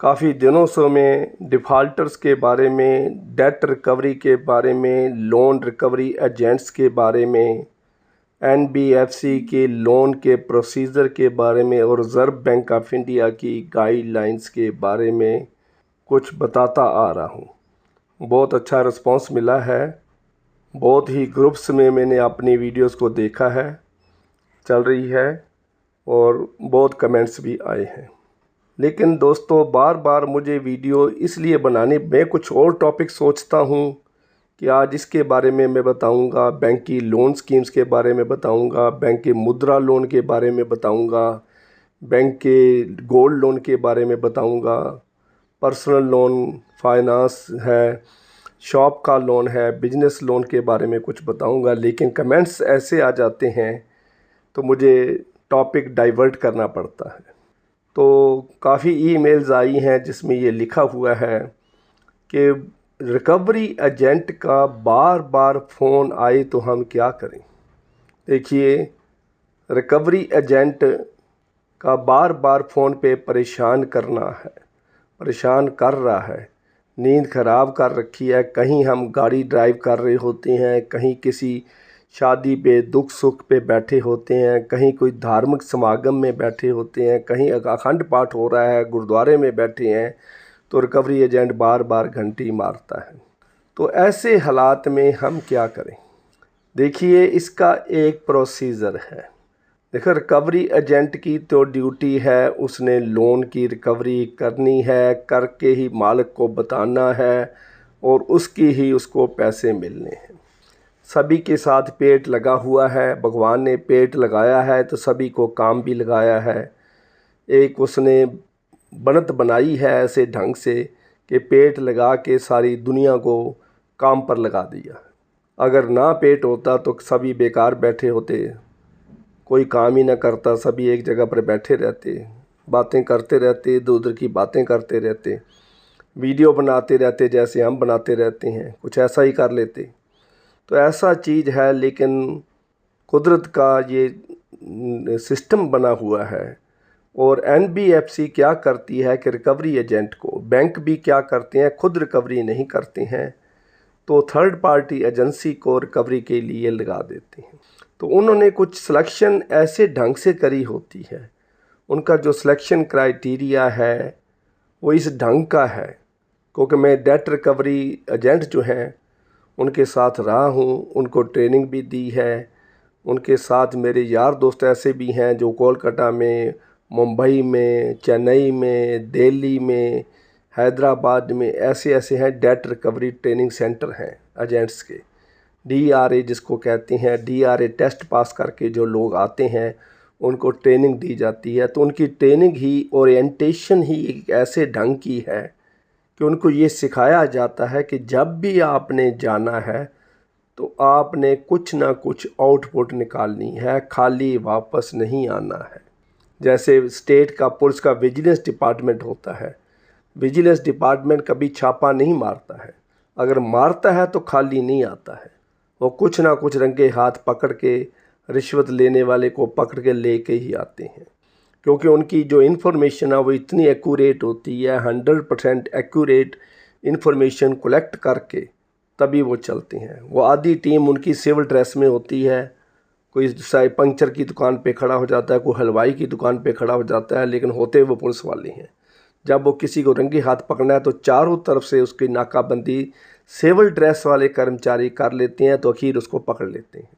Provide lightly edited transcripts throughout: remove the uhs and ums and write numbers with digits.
काफ़ी दिनों से मैं डिफ़ॉल्टर्स के बारे में, डेट रिकवरी के बारे में, लोन रिकवरी एजेंट्स के बारे में, एनबीएफसी के लोन के प्रोसीजर के बारे में और रिज़र्व बैंक ऑफ इंडिया की गाइडलाइंस के बारे में कुछ बताता आ रहा हूँ। बहुत अच्छा रिस्पांस मिला है। बहुत ही ग्रुप्स में मैंने अपनी वीडियोस को देखा है, चल रही है और बहुत कमेंट्स भी आए हैं। लेकिन दोस्तों, बार बार मुझे वीडियो इसलिए बनाने, मैं कुछ और टॉपिक सोचता हूँ कि आज इसके बारे में मैं बताऊँगा, बैंक की लोन स्कीम्स के बारे में बताऊँगा, बैंक के मुद्रा लोन के बारे में बताऊँगा, बैंक के गोल्ड लोन के बारे में बताऊँगा, पर्सनल लोन फाइनेंस है, शॉप का लोन है, बिजनेस लोन के बारे में कुछ बताऊँगा। लेकिन कमेंट्स ऐसे आ जाते हैं तो मुझे टॉपिक डाइवर्ट करना पड़ता है। तो काफ़ी ईमेल्स आई हैं जिसमें ये लिखा हुआ है कि रिकवरी एजेंट का बार बार फ़ोन आए तो हम क्या करें। देखिए, रिकवरी एजेंट का बार बार फ़ोन पे परेशान करना है, परेशान कर रहा है, नींद ख़राब कर रखी है। कहीं हम गाड़ी ड्राइव कर रहे होते हैं, कहीं किसी शादी पे दुख सुख पे बैठे होते हैं, कहीं कोई धार्मिक समागम में बैठे होते हैं, कहीं अखंड पाठ हो रहा है, गुरुद्वारे में बैठे हैं, तो रिकवरी एजेंट बार बार घंटी मारता है। तो ऐसे हालात में हम क्या करें। देखिए, इसका एक प्रोसीजर है। देखो, रिकवरी एजेंट की तो ड्यूटी है, उसने लोन की रिकवरी करनी है, करके ही मालिक को बताना है और उसकी ही उसको पैसे मिलने हैं। सभी के साथ पेट लगा हुआ है, भगवान ने पेट लगाया है तो सभी को काम भी लगाया है। एक उसने बनत बनाई है ऐसे ढंग से कि पेट लगा के सारी दुनिया को काम पर लगा दिया। अगर ना पेट होता तो सभी बेकार बैठे होते, कोई काम ही ना करता, सभी एक जगह पर बैठे रहते, बातें करते रहते, इधर उधर की बातें करते रहते, वीडियो बनाते रहते जैसे हम बनाते रहते हैं, कुछ ऐसा ही कर लेते। तो ऐसा चीज़ है, लेकिन कुदरत का ये सिस्टम बना हुआ है। और एनबीएफसी क्या करती है कि रिकवरी एजेंट को, बैंक भी क्या करते हैं, खुद रिकवरी नहीं करते हैं तो थर्ड पार्टी एजेंसी को रिकवरी के लिए लगा देते हैं। तो उन्होंने कुछ सिलेक्शन ऐसे ढंग से करी होती है, उनका जो सिलेक्शन क्राइटेरिया है वो इस ढंग का है। क्योंकि मैं डेट रिकवरी एजेंट जो हैं उनके साथ रहा हूँ, उनको ट्रेनिंग भी दी है, उनके साथ मेरे यार दोस्त ऐसे भी हैं जो कोलकाता में, मुंबई में, चेन्नई में, दिल्ली में, हैदराबाद में ऐसे ऐसे हैं डेट रिकवरी ट्रेनिंग सेंटर हैं एजेंट्स के। डीआरए जिसको कहते हैं, डीआरए टेस्ट पास करके जो लोग आते हैं उनको ट्रेनिंग दी जाती है। तो उनकी ट्रेनिंग ही, ओरिएंटेशन ही एक ऐसे ढंग की है कि उनको ये सिखाया जाता है कि जब भी आपने जाना है तो आपने कुछ ना कुछ आउटपुट निकालनी है, खाली वापस नहीं आना है। जैसे स्टेट का पुलिस का विजिलेंस डिपार्टमेंट होता है, विजिलेंस डिपार्टमेंट कभी छापा नहीं मारता है, अगर मारता है तो खाली नहीं आता है, वो कुछ ना कुछ रंगे हाथ पकड़ के, रिश्वत लेने वाले को पकड़ के लेके ही आते हैं। क्योंकि उनकी जो इन्फॉर्मेशन है वो इतनी एक्यूरेट होती है, 100% एक्यूरेट इन्फॉर्मेशन कलेक्ट करके तभी वो चलते हैं। वो आधी टीम उनकी सिविल ड्रेस में होती है, कोई शायद पंक्चर की दुकान पे खड़ा हो जाता है, कोई हलवाई की दुकान पे खड़ा हो जाता है, लेकिन होते वो पुलिस वाले हैं। जब वो किसी को रंगे हाथ पकड़ना है तो चारों तरफ से उसकी नाकाबंदी सिविल ड्रेस वाले कर्मचारी कर लेते हैं, तो आखिर उसको पकड़ लेते हैं।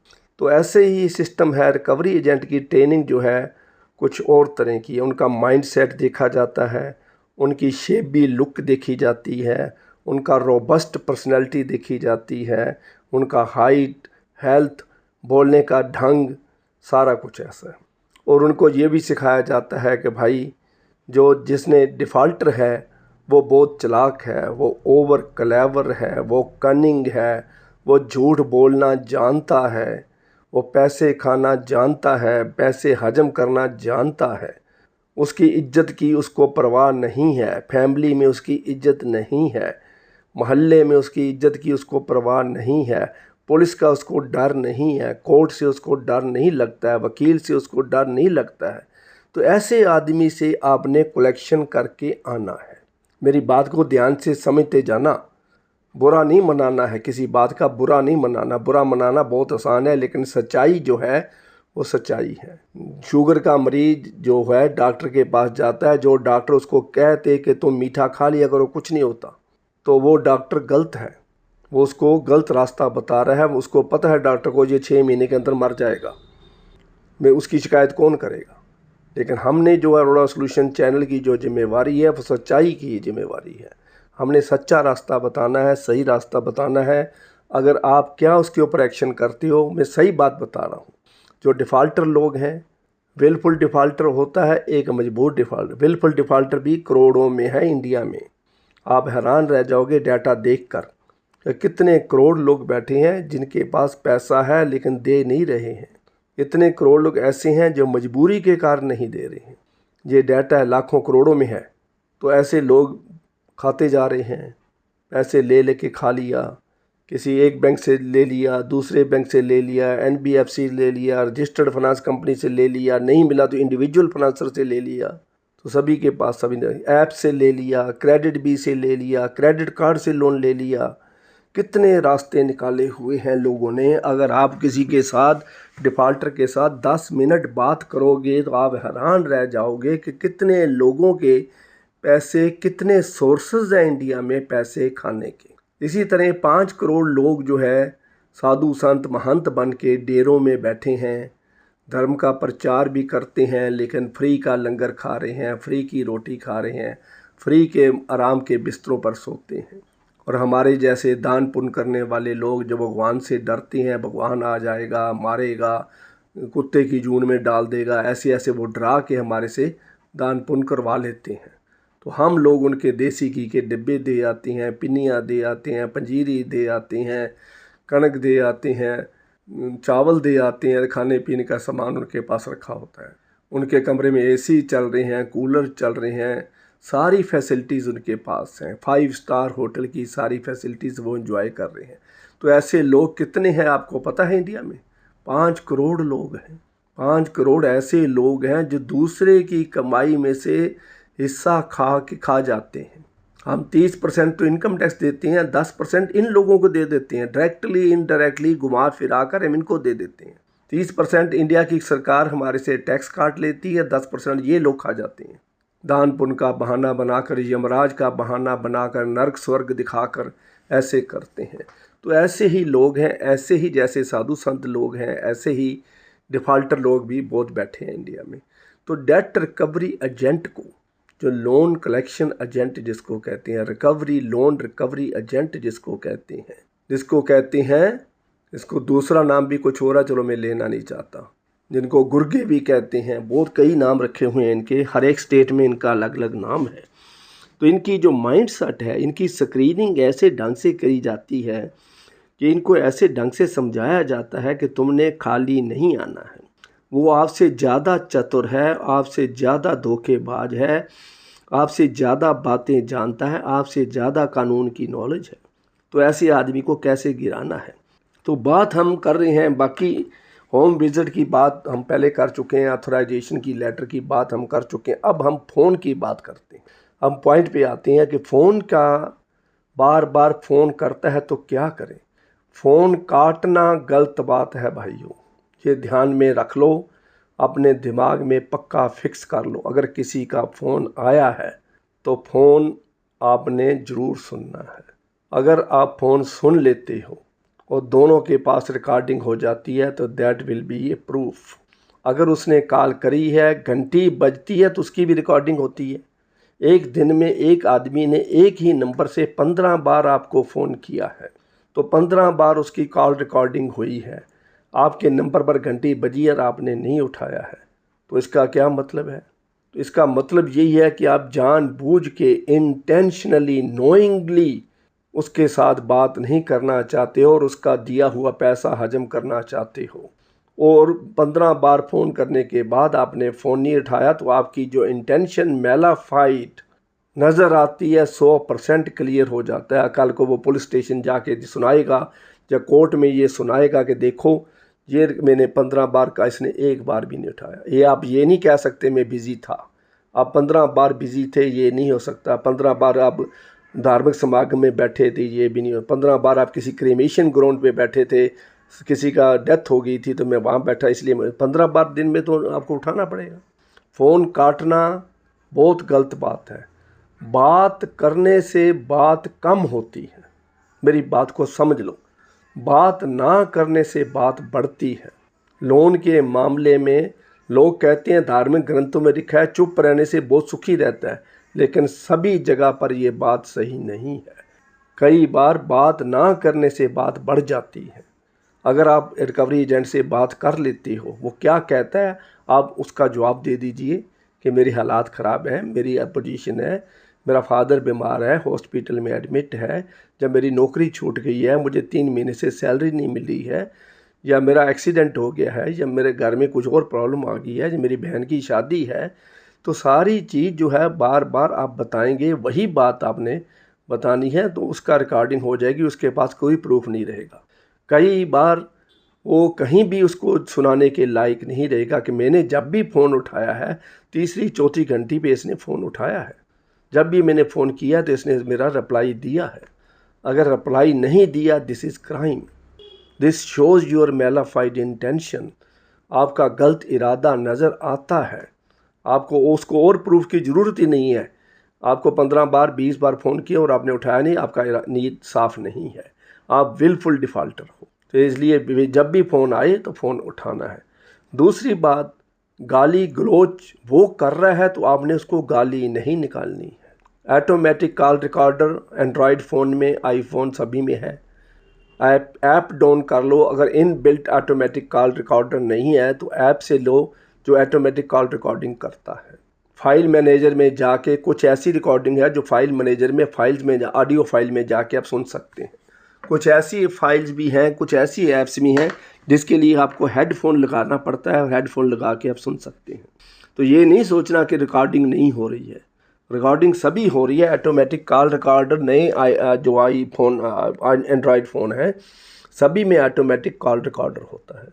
तो ऐसे ही सिस्टम है। रिकवरी एजेंट की ट्रेनिंग जो है कुछ और तरह की है। उनका माइंडसेट देखा जाता है, उनकी शेबी लुक देखी जाती है, उनका रोबस्ट पर्सनैलिटी देखी जाती है, उनका हाइट, हेल्थ, बोलने का ढंग, सारा कुछ ऐसा है। और उनको ये भी सिखाया जाता है कि भाई जो जिसने डिफ़ॉल्टर है वो बहुत चालाक है, वो ओवर क्लेवर है, वो कनिंग है, वो झूठ बोलना जानता है, वो पैसे खाना जानता है, पैसे हजम करना जानता है, उसकी इज्जत की उसको परवाह नहीं है, फैमिली में उसकी इज्जत नहीं है, मोहल्ले में उसकी इज्जत की उसको परवाह नहीं है, पुलिस का उसको डर नहीं है, कोर्ट से उसको डर नहीं लगता है, वकील से उसको डर नहीं लगता है। तो ऐसे आदमी से आपने कलेक्शन करके आना है। मेरी बात को ध्यान से समझते जाना। बुरा नहीं मनाना है, किसी बात का बुरा नहीं मनाना। बुरा मनाना बहुत आसान है, लेकिन सच्चाई जो है वो सच्चाई है। शुगर का मरीज जो है डॉक्टर के पास जाता है, जो डॉक्टर उसको कहते कि तुम मीठा खा लिया करो कुछ नहीं होता, तो वो डॉक्टर गलत है, वो उसको गलत रास्ता बता रहा है। उसको पता है डॉक्टर को ये 6 महीने के अंदर मर जाएगा, मैं उसकी शिकायत कौन करेगा। लेकिन हमने जो अरोड़ा सॉल्यूशन चैनल की जो जिम्मेवारी है वो सच्चाई की जिम्मेवारी है। हमने सच्चा रास्ता बताना है, सही रास्ता बताना है। अगर आप क्या उसके ऊपर एक्शन करते हो, मैं सही बात बता रहा हूँ। जो डिफ़ाल्टर लोग हैं, विलफुल डिफ़ाल्टर होता है, एक मजबूर डिफ़ाल्टर। विलफुल डिफ़ाल्टर भी करोड़ों में है इंडिया में। आप हैरान रह जाओगे डाटा देखकर कि कितने करोड़ लोग बैठे हैं जिनके पास पैसा है लेकिन दे नहीं रहे हैं। इतने करोड़ लोग ऐसे हैं जो मजबूरी के कारण नहीं दे रहे हैं। ये डाटा लाखों करोड़ों में है। तो ऐसे लोग खाते जा रहे हैं, पैसे ले लेके खा लिया, किसी एक बैंक से ले लिया, दूसरे बैंक से ले लिया, NBFC ले लिया, रजिस्टर्ड फाइनेंस कंपनी से ले लिया, नहीं मिला तो इंडिविजुअल फाइनेंसर से ले लिया। तो सभी के पास सभी ऐप से ले लिया, क्रेडिट बी से ले लिया, क्रेडिट कार्ड से लोन ले लिया। कितने रास्ते निकाले हुए हैं लोगों ने। अगर आप किसी के साथ डिफ़ाल्टर के साथ 10 मिनट बात करोगे तो आप हैरान रह जाओगे कि कितने लोगों के पैसे, कितने सोर्सेज हैं इंडिया में पैसे खाने के। इसी तरह 5 करोड़ लोग जो है साधु संत महंत बन के डेरों में बैठे हैं, धर्म का प्रचार भी करते हैं, लेकिन फ्री का लंगर खा रहे हैं, फ्री की रोटी खा रहे हैं, फ्री के आराम के बिस्तरों पर सोते हैं। और हमारे जैसे दान पुण्य करने वाले लोग जो भगवान से डरते हैं, भगवान आ जाएगा, मारेगा, कुत्ते की जून में डाल देगा, ऐसे ऐसे वो डरा के हमारे से दान पुण्य करवा लेते हैं। तो हम लोग उनके देसी घी के डिब्बे दे आते हैं, पिनियाँ दे आते हैं, पंजीरी दे आते हैं, कणक दे आते हैं, चावल दे आते हैं, खाने पीने का सामान उनके पास रखा होता है। उनके कमरे में AC चल रहे हैं, कूलर चल रहे हैं, सारी फैसिलिटीज़ उनके पास हैं। 5 स्टार होटल की सारी फैसिलिटीज़ वो एंजॉय कर रहे हैं। तो ऐसे लोग कितने हैं आपको पता है इंडिया में? 5 करोड़ लोग हैं। 5 करोड़ ऐसे लोग हैं जो दूसरे की कमाई में से हिस्सा खा जाते हैं। हम 30% तो इनकम टैक्स देते हैं, 10% इन लोगों को दे देते हैं, डायरेक्टली इनडायरेक्टली घुमा फिरा कर हम इनको दे देते हैं। 30% इंडिया की सरकार हमारे से टैक्स काट लेती है, 10% ये लोग खा जाते हैं। दान पुण्य का बहाना बनाकर, यमराज का बहाना बनाकर, नर्क स्वर्ग दिखाकर ऐसे करते हैं। तो ऐसे ही लोग हैं, ऐसे ही जैसे साधु संत लोग हैं, ऐसे ही डिफ़ाल्टर लोग भी बहुत बैठे हैं इंडिया में। तो डेट रिकवरी एजेंट को, जो लोन कलेक्शन एजेंट जिसको कहते हैं, रिकवरी लोन रिकवरी एजेंट जिसको कहते हैं, इसको दूसरा नाम भी कुछ हो रहा, चलो मैं लेना नहीं चाहता, जिनको गुर्गे भी कहते हैं, बहुत कई नाम रखे हुए हैं इनके, हर एक स्टेट में इनका अलग अलग नाम है। तो इनकी जो माइंड सेट है, इनकी स्क्रीनिंग ऐसे ढंग से करी जाती है कि इनको ऐसे ढंग से समझाया जाता है कि तुमने खाली नहीं आना है। वो आपसे ज़्यादा चतुर है, आपसे ज़्यादा धोखेबाज है, आपसे ज़्यादा बातें जानता है, आपसे ज़्यादा कानून की नॉलेज है। तो ऐसे आदमी को कैसे गिराना है। तो बात हम कर रहे हैं, बाकी होम विजिट की बात हम पहले कर चुके हैं, ऑथराइजेशन की लेटर की बात हम कर चुके हैं। अब हम फ़ोन की बात करते हैं। हम पॉइंट पे आते हैं कि फ़ोन का बार बार फ़ोन करता है तो क्या करें। फ़ोन काटना गलत बात है भाइयों, ये ध्यान में रख लो, अपने दिमाग में पक्का फिक्स कर लो। अगर किसी का फ़ोन आया है तो फ़ोन आपने ज़रूर सुनना है। अगर आप फ़ोन सुन लेते हो और दोनों के पास रिकॉर्डिंग हो जाती है तो that will be A proof. अगर उसने कॉल करी है, घंटी बजती है तो उसकी भी रिकॉर्डिंग होती है। एक दिन में एक आदमी ने एक ही नंबर से 15 बार आपको फ़ोन किया है, तो 15 बार उसकी कॉल रिकॉर्डिंग हुई है। आपके नंबर पर घंटी बजी और आपने नहीं उठाया है, तो इसका क्या मतलब है? तो इसका मतलब यही है कि आप जानबूझ के, इंटेंशनली, नोइंगली उसके साथ बात नहीं करना चाहते हो और उसका दिया हुआ पैसा हजम करना चाहते हो। और 15 बार फ़ोन करने के बाद आपने फ़ोन नहीं उठाया, तो आपकी जो इंटेंशन मैलाफाइड नज़र आती है 100% क्लियर हो जाता है। कल को वो पुलिस स्टेशन जाके सुनाएगा या कोर्ट में ये सुनाएगा कि देखो ये मैंने 15 बार का, इसने एक बार भी नहीं उठाया। ये आप ये नहीं कह सकते मैं बिज़ी था, आप 15 बार बिज़ी थे, ये नहीं हो सकता। 15 बार आप धार्मिक समागम में बैठे थे, ये भी नहीं हो। 15 बार आप किसी क्रीमेशन ग्राउंड पे बैठे थे, किसी का डेथ हो गई थी तो मैं वहाँ बैठा, इसलिए 15 बार दिन में तो आपको उठाना पड़ेगा। फ़ोन काटना बहुत गलत बात है। बात करने से बात कम होती है, मेरी बात को समझ लो। बात ना करने से बात बढ़ती है। लोन के मामले में लोग कहते हैं धार्मिक ग्रंथों में लिखा है चुप रहने से बहुत सुखी रहता है, लेकिन सभी जगह पर यह बात सही नहीं है। कई बार बात ना करने से बात बढ़ जाती है। अगर आप रिकवरी एजेंट से बात कर लेती हो, वो क्या कहता है आप उसका जवाब दे दीजिए कि मेरी हालात ख़राब हैं, मेरी पोजीशन है, मेरा फादर बीमार है, हॉस्पिटल में एडमिट है, जब मेरी नौकरी छूट गई है, मुझे 3 महीने से सैलरी नहीं मिली है, या मेरा एक्सीडेंट हो गया है, या मेरे घर में कुछ और प्रॉब्लम आ गई है, या मेरी बहन की शादी है। तो सारी चीज़ जो है बार बार आप बताएंगे, वही बात आपने बतानी है, तो उसका रिकॉर्डिंग हो जाएगी, उसके पास कोई प्रूफ नहीं रहेगा। कई बार वो कहीं भी उसको सुनाने के लायक नहीं रहेगा कि मैंने जब भी फ़ोन उठाया है, तीसरी चौथी घंटी पे इसने फ़ोन उठाया है, जब भी मैंने फ़ोन किया तो इसने मेरा रिप्लाई दिया है। अगर रिप्लाई नहीं दिया, this is crime, this shows your mala fide intention. आपका गलत इरादा नज़र आता है, आपको उसको और प्रूफ की ज़रूरत ही नहीं है। आपको 15 बार 20 बार फ़ोन किया और आपने उठाया नहीं, आपका नीयत साफ़ नहीं है, आप विलफुल डिफ़ॉल्टर हो। तो इसलिए जब भी फ़ोन आए तो फ़ोन उठाना है। दूसरी बात, गाली गलोच वो कर रहा है तो आपने उसको गाली नहीं निकालनी है। Automatic call recorder Android phone में, आईफोन सभी में है। ऐप डाउन कर लो। अगर in built automatic call recorder नहीं है तो ऐप से लो जो ऑटोमेटिक कॉल रिकॉर्डिंग करता है। फाइल मैनेजर में जाके कुछ ऐसी रिकॉर्डिंग है जो फाइल मैनेजर में फाइल्स में ऑडियो फाइल में जाके आप सुन सकते हैं। कुछ ऐसी फाइल्स भी हैं, कुछ ऐसी ऐप्स भी हैं जिसके लिए आपको हेडफोन लगाना पड़ता है और हेडफोन लगा के आप सुन सकते हैं। तो ये नहीं सोचना कि रिकॉर्डिंग नहीं हो रही है, रिकॉर्डिंग सभी हो रही है। ऑटोमेटिक कॉल रिकॉर्डर नए जो आईफोन एंड्रॉयड फ़ोन है सभी में ऑटोमेटिक कॉल रिकॉर्डर होता है।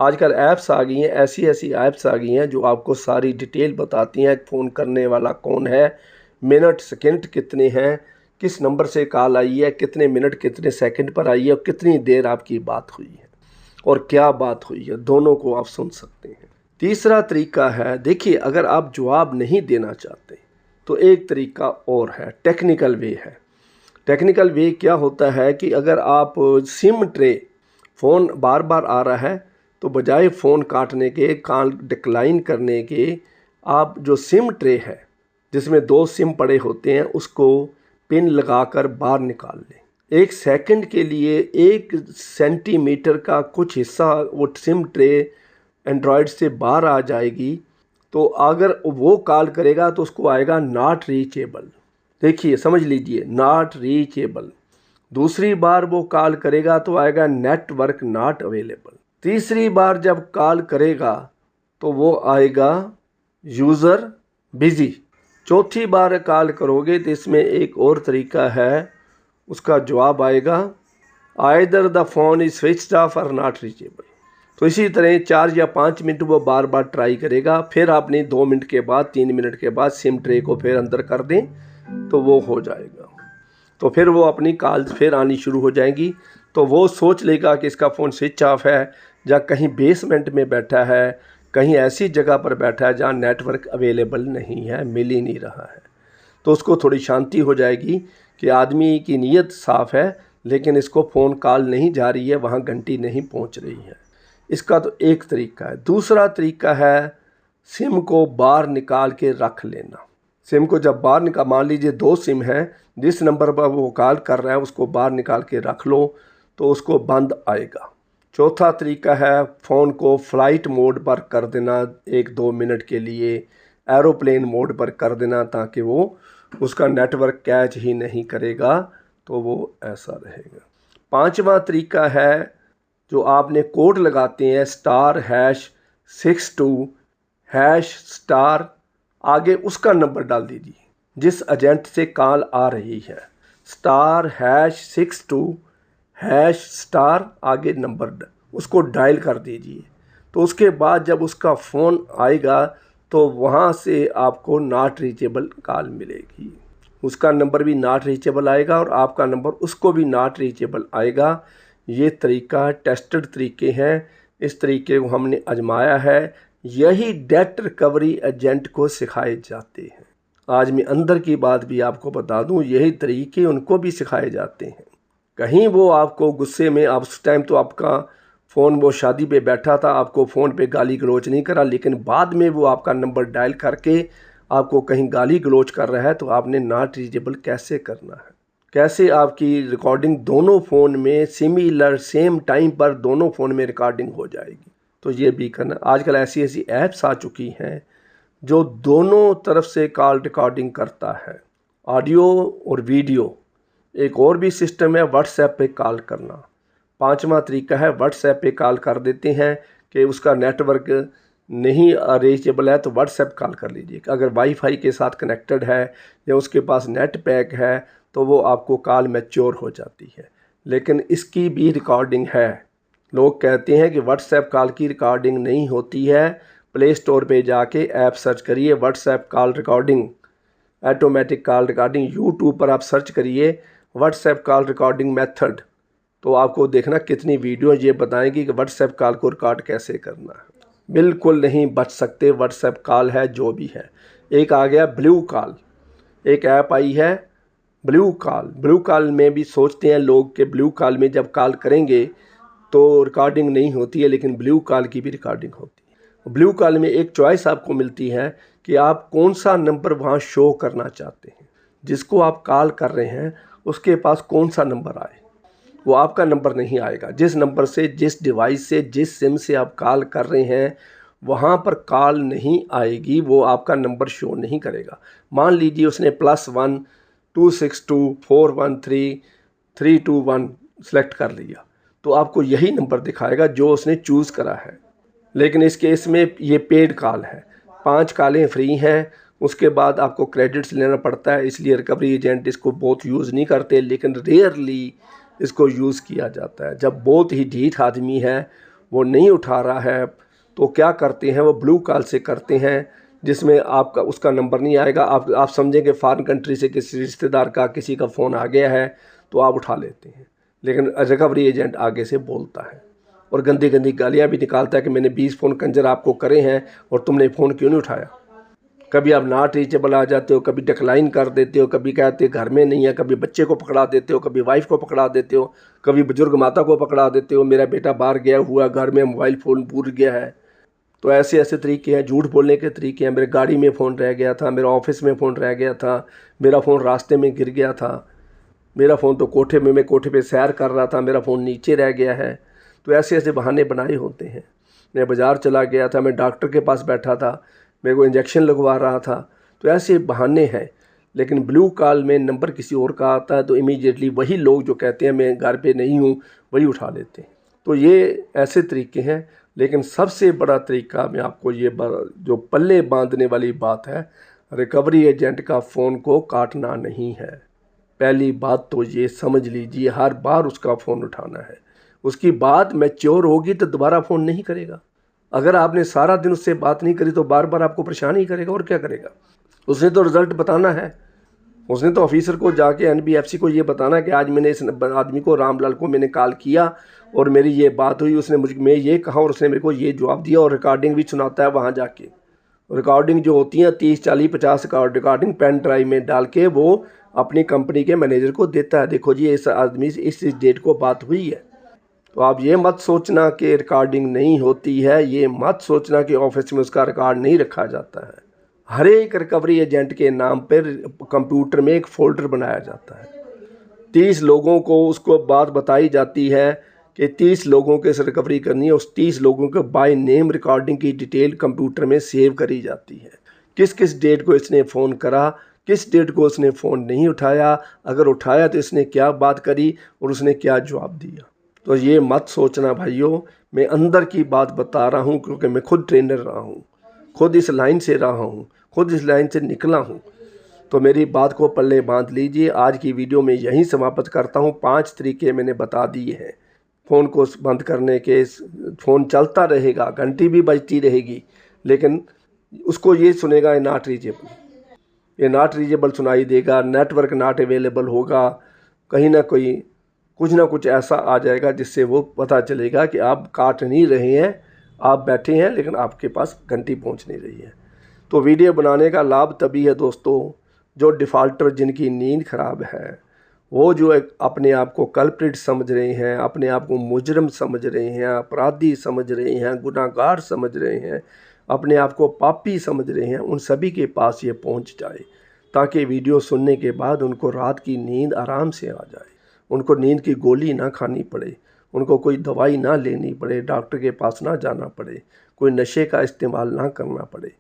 आजकल ऐप्स आ गई हैं, ऐसी ऐसी ऐप्स आ गई हैं जो आपको सारी डिटेल बताती हैं, फ़ोन करने वाला कौन है, मिनट सेकंड कितने हैं, किस नंबर से कॉल आई है, कितने मिनट कितने सेकंड पर आई है और कितनी देर आपकी बात हुई है और क्या बात हुई है, दोनों को आप सुन सकते हैं। तीसरा तरीका है, देखिए अगर आप जवाब नहीं देना चाहते तो एक तरीका और है, टेक्निकल वे है। टेक्निकल वे क्या होता है कि अगर आप सिम ट्रे, फ़ोन बार बार आ रहा है तो बजाय फ़ोन काटने के, कॉल डिक्लाइन करने के, आप जो सिम ट्रे है जिसमें 2 सिम पड़े होते हैं उसको पिन लगाकर बाहर निकाल लें। 1 सेकंड के लिए 1 सेंटीमीटर का कुछ हिस्सा वो सिम ट्रे एंड्रॉयड से बाहर आ जाएगी, तो अगर वो कॉल करेगा तो उसको आएगा नॉट रीचेबल। देखिए समझ लीजिए, नॉट रीचेबल। दूसरी बार वो कॉल करेगा तो आएगा नेटवर्क नॉट अवेलेबल। तीसरी बार जब कॉल करेगा तो वो आएगा यूज़र बिज़ी। चौथी बार कॉल करोगे तो इसमें एक और तरीका है, उसका जवाब आएगा either the phone is switched off और नॉट रीचेबल। तो इसी तरह 4 या 5 मिनट वो बार बार ट्राई करेगा, फिर आपने 2 मिनट के बाद 3 मिनट के बाद सिम ट्रे को फिर अंदर कर दें तो वो हो जाएगा। तो फिर वो अपनी कॉल्स फिर आनी शुरू हो जाएंगी। तो वो सोच लेगा कि इसका फ़ोन स्विच ऑफ है, या कहीं बेसमेंट में बैठा है, कहीं ऐसी जगह पर बैठा है जहाँ नेटवर्क अवेलेबल नहीं है, मिल ही नहीं रहा है। तो उसको थोड़ी शांति हो जाएगी कि आदमी की नीयत साफ़ है लेकिन इसको फ़ोन कॉल नहीं जा रही है, वहाँ घंटी नहीं पहुँच रही है। इसका तो एक तरीका है। दूसरा तरीका है सिम को बाहर निकाल के रख लेना। सिम को जब बाहर निकाल, मान लीजिए 2 सिम हैं, जिस नंबर पर वो कॉल कर रहा है उसको बाहर निकाल के रख लो तो उसको बंद आएगा। चौथा तरीका है फ़ोन को फ़्लाइट मोड पर कर देना, 1-2 मिनट के लिए एरोप्लेन मोड पर कर देना ताकि वो उसका नेटवर्क कैच ही नहीं करेगा, तो वो ऐसा रहेगा। 5वां तरीका है जो आपने कोड लगाते हैं *62# आगे उसका नंबर डाल दीजिए जिस एजेंट से कॉल आ रही है। *62# आगे नंबर उसको डायल कर दीजिए। तो उसके बाद जब उसका फ़ोन आएगा तो वहाँ से आपको नॉट रीचेबल कॉल मिलेगी। उसका नंबर भी नॉट रीचेबल आएगा और आपका नंबर उसको भी नॉट रीचेबल आएगा। ये तरीका टेस्टेड तरीके हैं, इस तरीके को हमने आजमाया है। यही डेट रिकवरी एजेंट को सिखाए जाते हैं। आज मैं अंदर की बात भी आपको बता दूं, यही तरीके उनको भी सिखाए जाते हैं। कहीं वो आपको गुस्से में, आप उस टाइम तो आपका फ़ोन, वो शादी पे बैठा था, आपको फ़ोन पे गाली गलौज नहीं करा, लेकिन बाद में वो आपका नंबर डायल करके आपको कहीं गाली गलौज कर रहा है, तो आपने नॉट रीचेबल कैसे करना है, कैसे आपकी रिकॉर्डिंग दोनों फ़ोन में सिमिलर सेम टाइम पर दोनों फ़ोन में रिकॉर्डिंग हो जाएगी। तो ये भी करना। आजकल ऐसी ऐसी ऐप्स आ चुकी हैं जो दोनों तरफ से कॉल रिकॉर्डिंग करता है, ऑडियो और वीडियो। एक और भी सिस्टम है व्हाट्सएप पे कॉल करना। पांचवा तरीका है व्हाट्सएप पे कॉल कर देते हैं कि उसका नेटवर्क नहीं रीचेबल है तो व्हाट्सएप कॉल कर लीजिए। अगर वाईफाई के साथ कनेक्टेड है या उसके पास नेट पैक है तो वो आपको कॉल मैच्योर हो जाती है। लेकिन इसकी भी रिकॉर्डिंग है। लोग कहते हैं कि व्हाट्सएप कॉल की रिकॉर्डिंग नहीं होती है। प्ले स्टोर पे जाके ऐप सर्च करिए WhatsApp call recording, automatic call recording. YouTube पर आप सर्च करिए व्हाट्सएप कॉल रिकॉर्डिंग मेथड, तो आपको देखना कितनी वीडियो ये बताएंगी कि व्हाट्सएप कॉल को रिकॉर्ड कैसे करना है। बिल्कुल नहीं बच सकते। व्हाट्सएप कॉल है जो भी है। एक आ गया ब्लू कॉल, एक ऐप आई है ब्लू कॉल। ब्लू कॉल में भी सोचते हैं लोग कि ब्लू कॉल में जब कॉल करेंगे तो रिकॉर्डिंग नहीं होती है, लेकिन ब्लू कॉल की भी रिकॉर्डिंग होती है। ब्लू कॉल में एक चॉइस आपको मिलती है कि आप कौन सा नंबर वहाँ शो करना चाहते हैं। जिसको आप कॉल कर रहे हैं उसके पास कौन सा नंबर आए, वो आपका नंबर नहीं आएगा। जिस नंबर से, जिस डिवाइस से, जिस सिम से आप कॉल कर रहे हैं वहाँ पर कॉल नहीं आएगी, वो आपका नंबर शो नहीं करेगा। मान लीजिए उसने +1 262 413 321 सेलेक्ट कर लिया, तो आपको यही नंबर दिखाएगा जो उसने चूज़ करा है। लेकिन इस केस में ये पेड कॉल है, 5 कॉलें फ्री हैं, उसके बाद आपको क्रेडिट्स लेना पड़ता है। इसलिए रिकवरी एजेंट इसको बहुत यूज़ नहीं करते, लेकिन रेयरली इसको यूज़ किया जाता है। जब बहुत ही ढीठ आदमी है, वो नहीं उठा रहा है, तो क्या करते हैं, वो ब्लू कॉल से करते हैं जिसमें आपका उसका नंबर नहीं आएगा। आप समझेंगे फॉरेन कंट्री से किसी रिश्तेदार का, किसी का फ़ोन आ गया है तो आप उठा लेते हैं, लेकिन रिकवरी एजेंट आगे से बोलता है और गंदी गंदी गालियाँ भी निकालता है कि मैंने 20 फ़ोन कंजर आपको करे हैं और तुमने फ़ोन क्यों नहीं उठाया। कभी आप नॉट रीचेबल आ जाते हो, कभी डिक्लाइन कर देते हो, कभी कहते घर में नहीं है, कभी बच्चे को पकड़ा देते हो, कभी वाइफ को पकड़ा देते हो, कभी बुजुर्ग माता को पकड़ा देते हो, मेरा बेटा बाहर गया हुआ, घर में मोबाइल फ़ोन भूल गया है। तो ऐसे ऐसे तरीके हैं, झूठ बोलने के तरीके हैं। मेरे गाड़ी में फ़ोन रह गया था, मेरा ऑफिस में फ़ोन रह गया था, मेरा फ़ोन रास्ते में गिर गया था, मेरा फ़ोन तो कोठे में, मैं कोठे पे सैर कर रहा था, मेरा फ़ोन नीचे रह गया है। तो ऐसे ऐसे बहाने बनाए होते हैं। मैं बाज़ार चला गया था, मैं डॉक्टर के पास बैठा था, मेरे को इंजेक्शन लगवा रहा था। तो ऐसे बहाने हैं। लेकिन ब्लू कॉल में नंबर किसी और का आता है तो इमीडिएटली वही लोग जो कहते हैं मैं घर पे नहीं हूँ वही उठा लेते हैं। तो ये ऐसे तरीके हैं। लेकिन सबसे बड़ा तरीका मैं आपको ये जो पल्ले बांधने वाली बात है, रिकवरी एजेंट का फ़ोन को काटना नहीं है। पहली बात तो ये समझ लीजिए, हर बार उसका फ़ोन उठाना है। उसकी बात मैच्योर होगी तो दोबारा फ़ोन नहीं करेगा। अगर आपने सारा दिन उससे बात नहीं करी तो बार बार आपको परेशान ही करेगा और क्या करेगा। उसने तो रिज़ल्ट बताना है। उसने तो ऑफिसर को जाके NBFC को ये बताना है कि आज मैंने इस आदमी को, रामलाल को मैंने कॉल किया और मेरी ये बात हुई, उसने मुझे मैं ये कहा और उसने मेरे को ये जवाब दिया, और रिकॉर्डिंग भी सुनाता है वहाँ जाके। रिकॉर्डिंग जो होती है 30 40 50 रिकॉर्डिंग पेन ड्राइव में डाल के वो अपनी कंपनी के मैनेजर को देता है। देखो जी इस आदमी से इस डेट को बात हुई है। तो आप ये मत सोचना कि रिकॉर्डिंग नहीं होती है, ये मत सोचना कि ऑफिस में उसका रिकॉर्ड नहीं रखा जाता है। हर एक रिकवरी एजेंट के नाम पर कंप्यूटर में एक फ़ोल्डर बनाया जाता है। 30 लोगों को उसको बात बताई जाती है कि 30 लोगों के से रिकवरी करनी है। उस 30 लोगों के बाय नेम रिकॉर्डिंग की डिटेल कंप्यूटर में सेव करी जाती है। किस किस डेट को इसने फ़ोन करा, किस डेट को उसने फ़ोन नहीं उठाया, अगर उठाया तो इसने क्या बात करी और उसने क्या जवाब दिया। तो ये मत सोचना भाइयों, मैं अंदर की बात बता रहा हूँ क्योंकि मैं खुद ट्रेनर रहा हूँ, खुद इस लाइन से रहा हूँ, खुद इस लाइन से निकला हूँ। तो मेरी बात को पल्ले बांध लीजिए। आज की वीडियो में यहीं समाप्त करता हूँ। 5 तरीके मैंने बता दिए हैं फ़ोन को बंद करने के। फ़ोन चलता रहेगा, घंटी भी बजती रहेगी, लेकिन उसको ये सुनेगा नॉट रीचेबल, ये नॉट रीचेबल सुनाई देगा, नेटवर्क नॉट अवेलेबल होगा, कहीं ना कहीं कुछ ना कुछ ऐसा आ जाएगा जिससे वो पता चलेगा कि आप काट नहीं रहे हैं, आप बैठे हैं लेकिन आपके पास घंटी पहुंच नहीं रही है। तो वीडियो बनाने का लाभ तभी है दोस्तों, जो डिफ़ॉल्टर जिनकी नींद ख़राब है, वो जो एक अपने आप को कल्प्रिट समझ रहे हैं, अपने आप को मुजरम समझ रहे हैं, अपराधी समझ रहे हैं, गुनाहगार समझ रहे हैं, अपने आप को पापी समझ रहे हैं, उन सभी के पास ये पहुंच जाए, ताकि वीडियो सुनने के बाद उनको रात की नींद आराम से आ जाए, उनको नींद की गोली ना खानी पड़े, उनको कोई दवाई ना लेनी पड़े, डॉक्टर के पास ना जाना पड़े, कोई नशे का इस्तेमाल ना करना पड़े।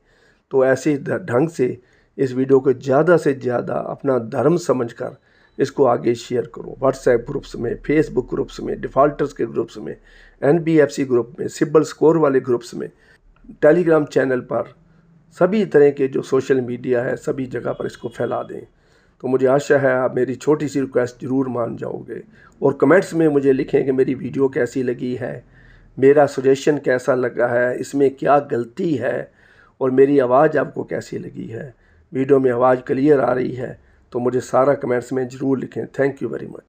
तो ऐसे ढंग से इस वीडियो को ज़्यादा से ज़्यादा अपना धर्म समझकर इसको आगे शेयर करो। व्हाट्सएप ग्रुप्स में, फेसबुक ग्रुप्स में, डिफ़ॉल्टर्स के ग्रुप्स में, NBFC ग्रुप में, सिबिल स्कोर वाले ग्रुप्स में, टेलीग्राम चैनल पर, सभी तरह के जो सोशल मीडिया है सभी जगह पर इसको फैला दें। तो मुझे आशा है आप मेरी छोटी सी रिक्वेस्ट ज़रूर मान जाओगे और कमेंट्स में मुझे लिखें कि मेरी वीडियो कैसी लगी है, मेरा सजेशन कैसा लगा है, इसमें क्या गलती है और मेरी आवाज़ आपको कैसी लगी है। वीडियो में आवाज़ क्लियर आ रही है तो मुझे सारा कमेंट्स में ज़रूर लिखें। Thank you very much.